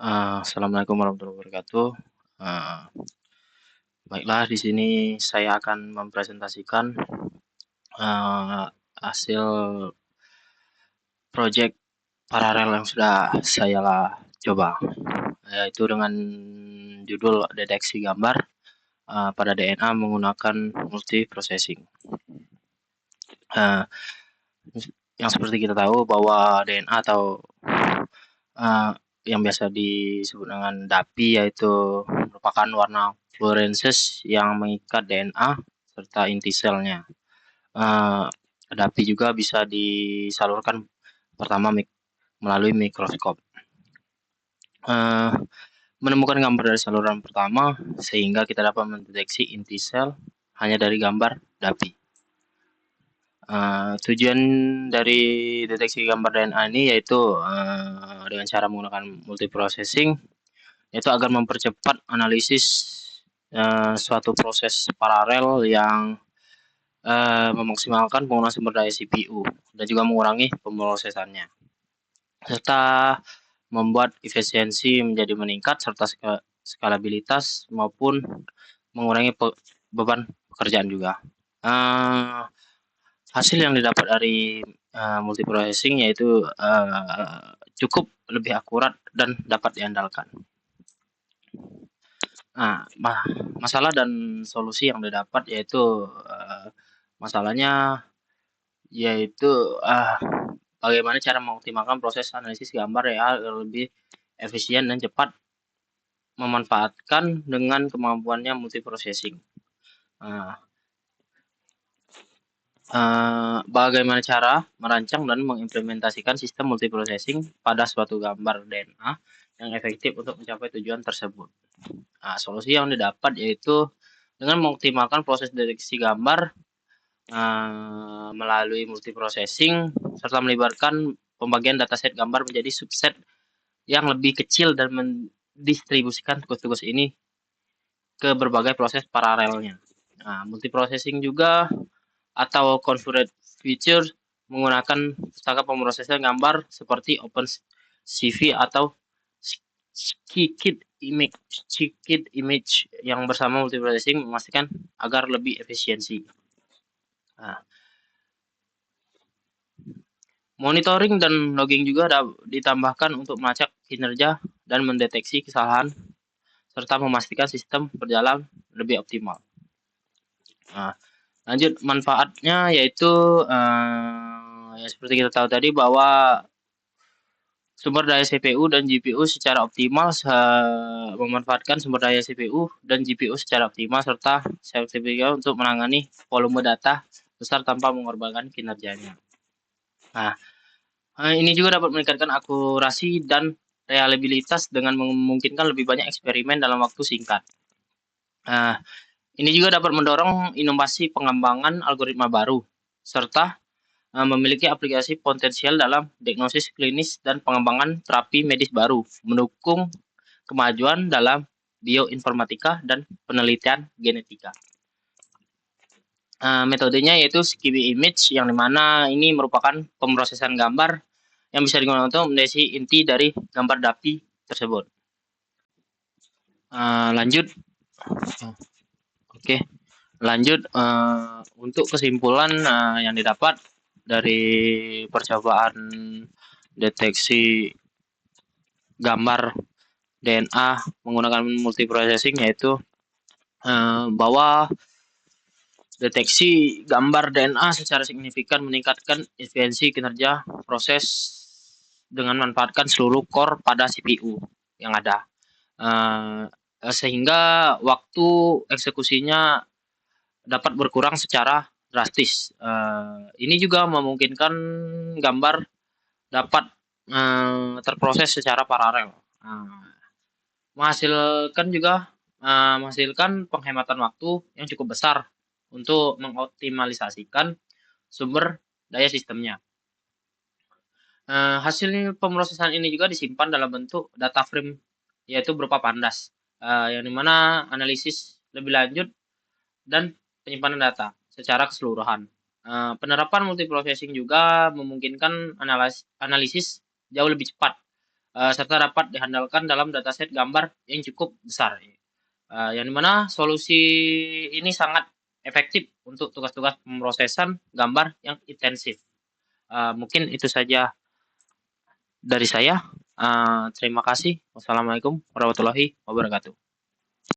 Assalamualaikum warahmatullahi wabarakatuh. Eee, Baiklah, di sini saya akan mempresentasikan, eee, hasil project paralel yang sudah saya coba, yaitu dengan judul deteksi gambar, pada DNA menggunakan multiprocessing. Eee, yang seperti kita tahu bahwa DNA atau, eee, yang biasa disebut dengan DAPI, yaitu merupakan warna fluoresens yang mengikat DNA serta inti selnya. Uh, DAPI juga bisa disalurkan pertama melalui mikroskop. Uh, Menemukan gambar dari saluran pertama sehingga kita dapat mendeteksi inti sel hanya dari gambar DAPI. Tujuan dari deteksi gambar DNA ini yaitu dengan cara menggunakan multiprocessing, yaitu agar mempercepat analisis suatu proses paralel yang memaksimalkan penggunaan sumber daya CPU dan juga mengurangi pemrosesannya, serta membuat efisiensi menjadi meningkat serta skalabilitas maupun mengurangi beban pekerjaan juga. Hasil yang didapat dari multiprocessing yaitu cukup lebih akurat dan dapat diandalkan. Nah, masalah dan solusi yang didapat yaitu masalahnya yaitu bagaimana cara mengoptimalkan proses analisis gambar ya lebih efisien dan cepat memanfaatkan dengan kemampuannya multiprocessing. Bagaimana cara merancang dan mengimplementasikan sistem multiprocessing pada suatu gambar DNA yang efektif untuk mencapai tujuan tersebut. Solusi yang didapat yaitu dengan mengoptimalkan proses deteksi gambar melalui multiprocessing serta melibatkan pembagian dataset gambar menjadi subset yang lebih kecil dan mendistribusikan tugas-tugas ini ke berbagai proses paralelnya. Multiprocessing juga atau converted feature menggunakan pustaka pemrosesan gambar seperti OpenCV atau Scikit image yang bersama multiprocessing memastikan agar lebih efisiensi. Monitoring dan logging juga ditambahkan untuk melacak kinerja dan mendeteksi kesalahan serta memastikan sistem berjalan lebih optimal. Lanjut, manfaatnya yaitu ya seperti kita tahu tadi bahwa sumber daya CPU dan GPU secara optimal memanfaatkan sumber daya CPU dan GPU secara optimal serta sertifikat untuk menangani volume data besar tanpa mengorbankan kinerjanya. Ini juga dapat meningkatkan akurasi dan reliabilitas dengan memungkinkan lebih banyak eksperimen dalam waktu singkat. Ini juga dapat mendorong inovasi pengembangan algoritma baru, serta memiliki aplikasi potensial dalam diagnosis klinis dan pengembangan terapi medis baru, mendukung kemajuan dalam bioinformatika dan penelitian genetika. Metodenya yaitu Scikit image, yang dimana ini merupakan pemrosesan gambar yang bisa digunakan untuk mendeteksi inti dari gambar DAPI tersebut. Lanjut. Oke, lanjut untuk kesimpulan yang didapat dari percobaan deteksi gambar DNA menggunakan multiprocessing yaitu bahwa deteksi gambar DNA secara signifikan meningkatkan efisiensi kinerja proses dengan memanfaatkan seluruh core pada CPU yang ada. Sehingga waktu eksekusinya dapat berkurang secara drastis. Ini juga memungkinkan gambar dapat terproses secara paralel. Menghasilkan penghematan waktu yang cukup besar untuk mengoptimalisasikan sumber daya sistemnya. Hasil pemrosesan ini juga disimpan dalam bentuk data frame, yaitu berupa pandas, yang dimana analisis lebih lanjut dan penyimpanan data secara keseluruhan. Penerapan multiprocessing juga memungkinkan analisis jauh lebih cepat serta dapat dihandalkan dalam dataset gambar yang cukup besar. Yang dimana solusi ini sangat efektif untuk tugas-tugas pemrosesan gambar yang intensif. Mungkin itu saja dari saya. Terima kasih. Wassalamualaikum warahmatullahi wabarakatuh.